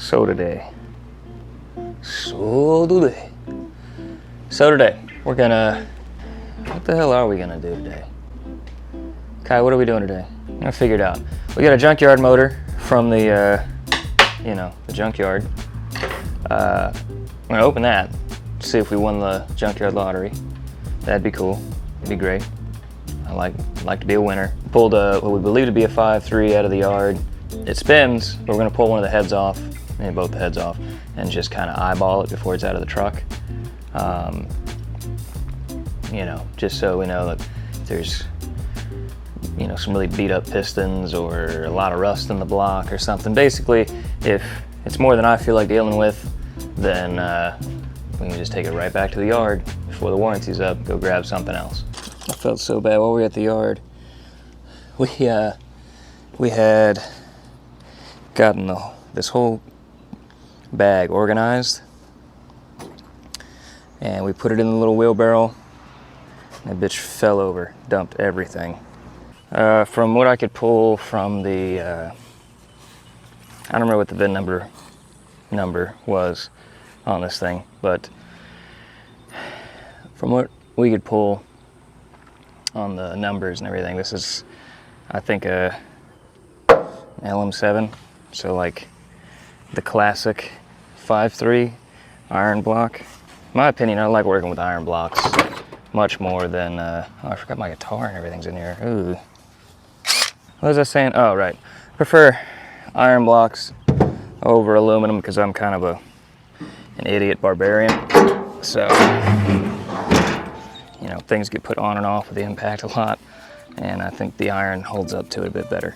So today, we're gonna, what the hell are we gonna do today? Kai, what are we doing today? I'm gonna figure it out. We got a junkyard motor from the, the junkyard. I'm gonna open that, see if we won the junkyard lottery. That'd be cool, it'd be great. I like to be a winner. Pulled what we believe to be a 5.3 out of the yard. It spins, but we're gonna pull one of the heads off, maybe both the heads off, and just kind of eyeball it before it's out of the truck. Just so we know that if there's, some really beat up pistons or a lot of rust in the block or something. Basically, if it's more than I feel like dealing with, then we can just take it right back to the yard before the warranty's up, go grab something else. I felt so bad while we were at the yard. We had gotten this whole bag organized, and we put it in the little wheelbarrow, and that bitch fell over, dumped everything. From what I could pull from the, I don't remember what the VIN number was on this thing, but from what we could pull on the numbers and everything, this is, I think, a LM7, so like the classic 5.3 iron block. In my opinion, I like working with iron blocks much more than, I forgot my guitar and everything's in here. Ooh. What was I saying? Oh, right. Prefer iron blocks over aluminum because I'm kind of an idiot barbarian. So, things get put on and off with the impact a lot, and I think the iron holds up to it a bit better.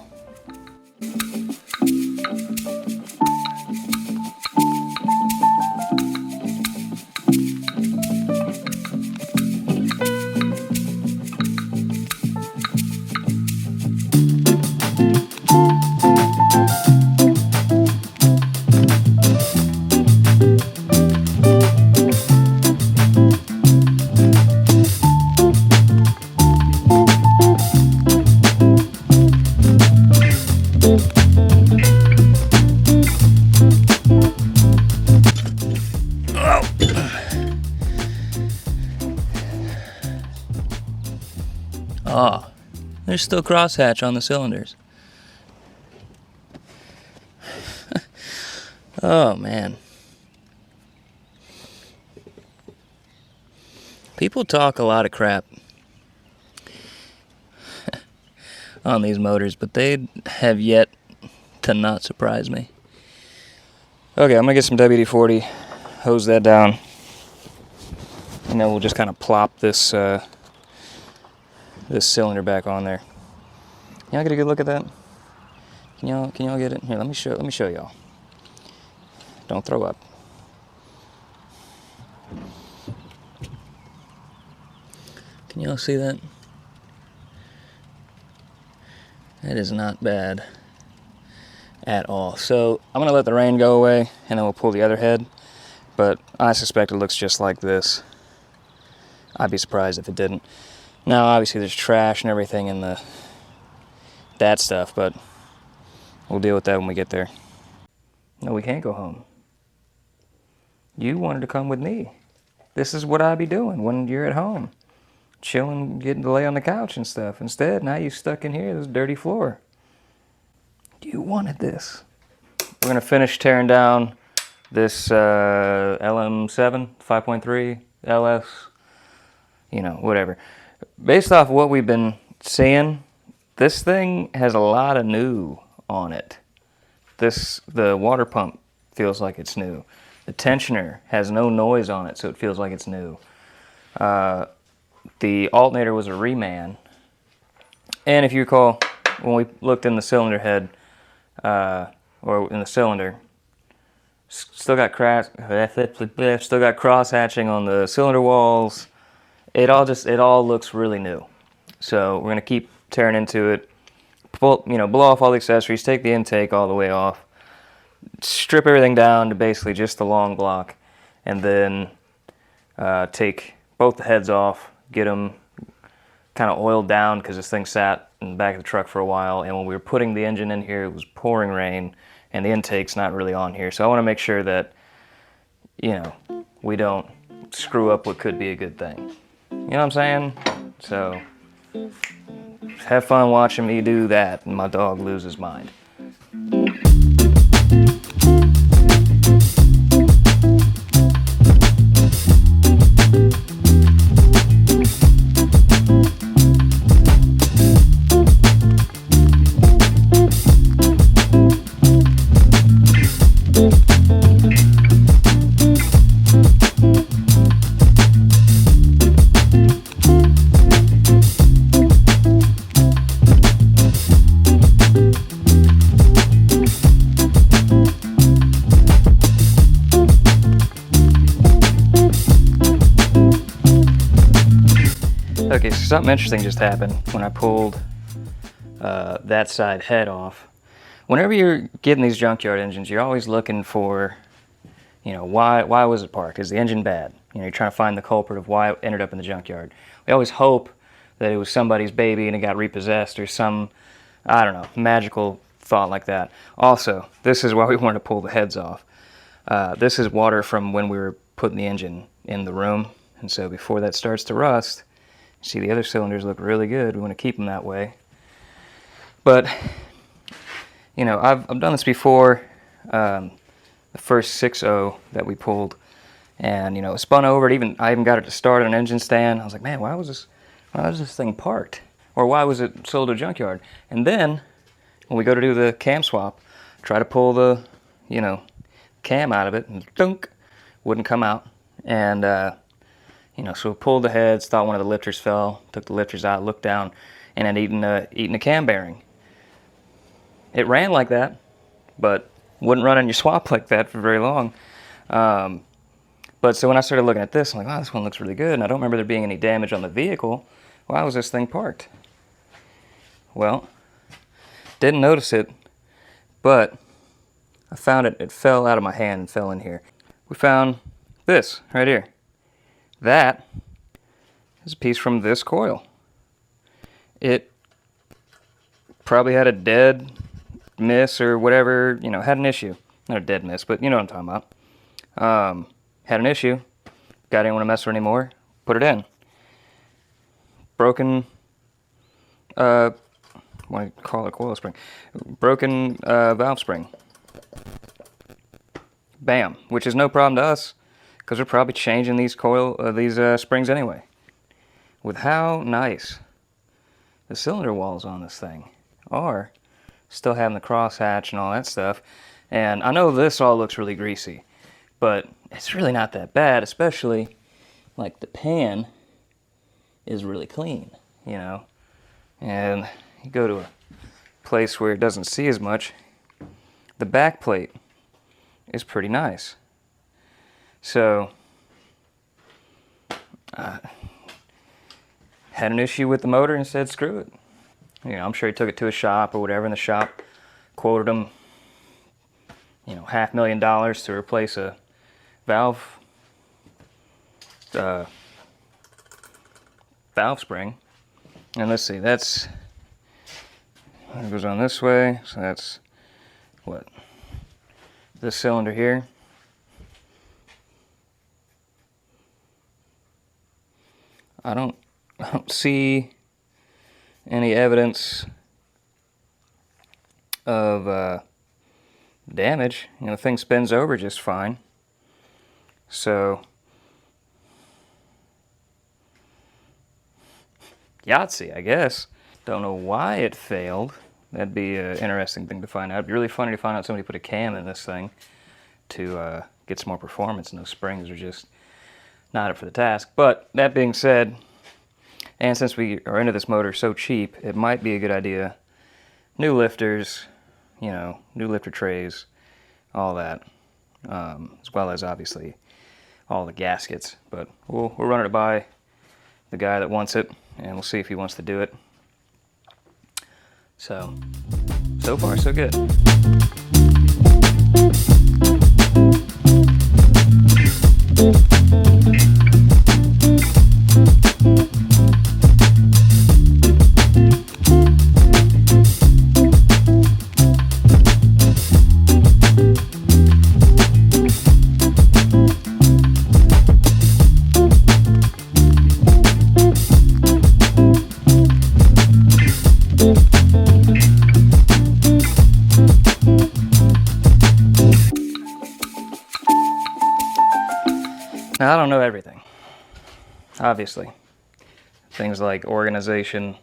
Oh, there's still crosshatch on the cylinders. Oh, man. People talk a lot of crap on these motors, but they have yet to not surprise me. Okay, I'm gonna get some WD-40, hose that down, and then we'll just kind of plop this this cylinder back on there. Y'all get a good look at that? Can y'all get it? Here, let me show y'all. Don't throw up. Can y'all see that? That is not bad at all. So I'm gonna let the rain go away and then we'll pull the other head, but I suspect it looks just like this. I'd be surprised if it didn't. Now, obviously, there's trash and everything in that stuff, but we'll deal with that when we get there. No, we can't go home. You wanted to come with me. This is what I'd be doing when you're at home. Chilling, getting to lay on the couch and stuff. Instead, now you're stuck in here, this dirty floor. You wanted this. We're going to finish tearing down this LM7, 5.3, LS, whatever. Based off what we've been seeing, this thing has a lot of new on it. The water pump feels like it's new. The tensioner has no noise on it, so it feels like it's new. The alternator was a reman. And if you recall, when we looked in the cylinder head, or in the cylinder, still got cross-hatching on the cylinder walls. It all looks really new. So we're gonna keep tearing into it, blow off all the accessories, take the intake all the way off, strip everything down to basically just the long block, and then take both the heads off, get them kind of oiled down because this thing sat in the back of the truck for a while, and when we were putting the engine in here, it was pouring rain, and the intake's not really on here. So I want to make sure that, you know, we don't screw up what could be a good thing. You know what I'm saying? So have fun watching me do that and my dog lose his mind. Okay, so something interesting just happened when I pulled that side head off. Whenever you're getting these junkyard engines, you're always looking for, you know, why was it parked? Is the engine bad? You know, you're trying to find the culprit of why it ended up in the junkyard. We always hope that it was somebody's baby and it got repossessed or some, I don't know, magical thought like that. Also, this is why we wanted to pull the heads off. This is water from when we were putting the engine in the room, and so before that starts to rust, see, the other cylinders look really good. We want to keep them that way. But, you know, I've done this before. The first 6.0 that we pulled, and, you know, it spun over. I even got it to start on an engine stand. I was like, man, why was this thing parked? Or why was it sold to a junkyard? And then, when we go to do the cam swap, try to pull the, you know, cam out of it, and dunk, wouldn't come out. And, you know, so we pulled the heads, thought one of the lifters fell, took the lifters out, looked down, and had eaten a cam bearing. It ran like that, but wouldn't run on your swap like that for very long. But so when I started looking at this, I'm like, wow, this one looks really good, and I don't remember there being any damage on the vehicle. Why was this thing parked? Well, didn't notice it, but I found it fell out of my hand and fell in here. We found this right here. That is a piece from this coil. It probably had a dead miss or whatever, you know, had an issue. Not a dead miss, but you know what I'm talking about. Had an issue. Guy didn't want to mess with it anymore. Put it in. Broken, what do you call it, coil spring? Broken valve spring. Bam, which is no problem to us, because we're probably changing these springs anyway. With how nice the cylinder walls on this thing are, still having the crosshatch and all that stuff. And I know this all looks really greasy, but it's really not that bad, especially like the pan is really clean, you know. And you go to a place where it doesn't see as much, the back plate is pretty nice. So, had an issue with the motor and said, screw it. You know, I'm sure he took it to a shop or whatever, and the shop quoted him, you know, $500,000 to replace a valve spring. And let's see, it goes on this way, so that's what? This cylinder here. I don't see any evidence of damage. You know, the thing spins over just fine. So, Yahtzee, I guess. Don't know why it failed. That'd be an interesting thing to find out. It'd be really funny to find out somebody put a cam in this thing to get some more performance, and those springs are just not up for the task. But that being said, and since we are into this motor so cheap, it might be a good idea. New lifters, you know, new lifter trays, all that, as well as obviously all the gaskets. But we'll run it by the guy that wants it, and we'll see if he wants to do it. So far so good. Now, I don't know everything, obviously. Things like organization,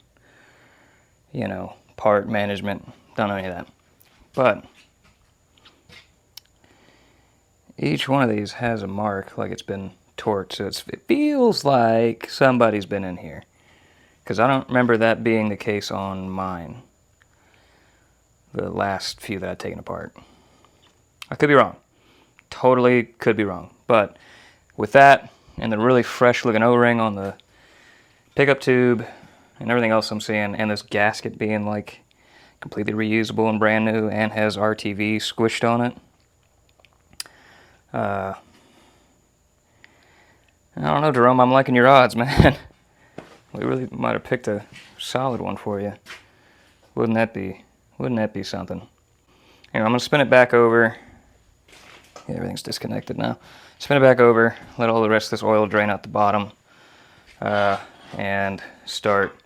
you know, part management, don't know any of that. But each one of these has a mark like it's been torqued, so it feels like somebody's been in here. Because I don't remember that being the case on mine. The last few that I've taken apart. I could be wrong. Totally could be wrong. But with that, and the really fresh looking O-ring on the pickup tube, and everything else I'm seeing, and this gasket being like completely reusable and brand new and has RTV squished on it. I don't know, Jerome, I'm liking your odds, man. We really might have picked a solid one for you. Wouldn't that be something? Anyway, I'm gonna spin it back over. Yeah, everything's disconnected now. Spin it back over, let all the rest of this oil drain out the bottom, and start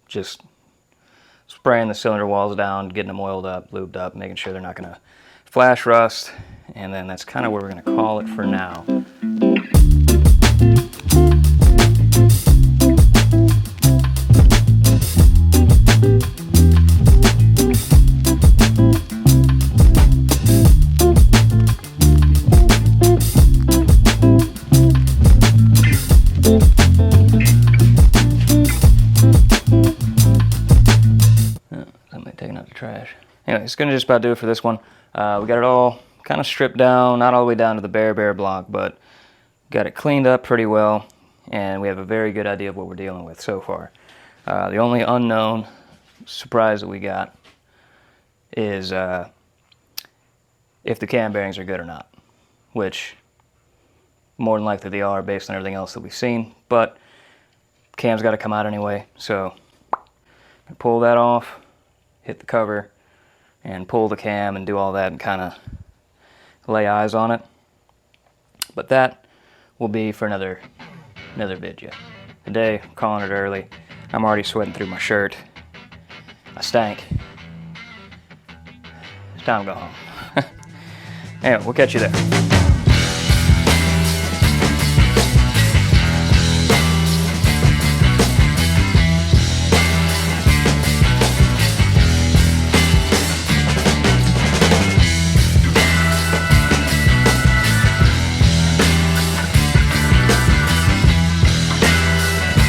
just spraying the cylinder walls down, getting them oiled up, lubed up, making sure they're not gonna flash rust, and then that's kind of where we're gonna call it for now. Taking out the trash. Anyway, it's gonna just about do it for this one. We got it all kind of stripped down, not all the way down to the bare block, but got it cleaned up pretty well, and we have a very good idea of what we're dealing with so far. The only unknown surprise that we got is if the cam bearings are good or not, which more than likely they are based on everything else that we've seen, but cam's got to come out anyway, so pull that off, hit the cover, and pull the cam and do all that and kind of lay eyes on it. But that will be for another video. Today, I'm calling it early. I'm already sweating through my shirt. I stank. It's time to go home. Anyway, we'll catch you there.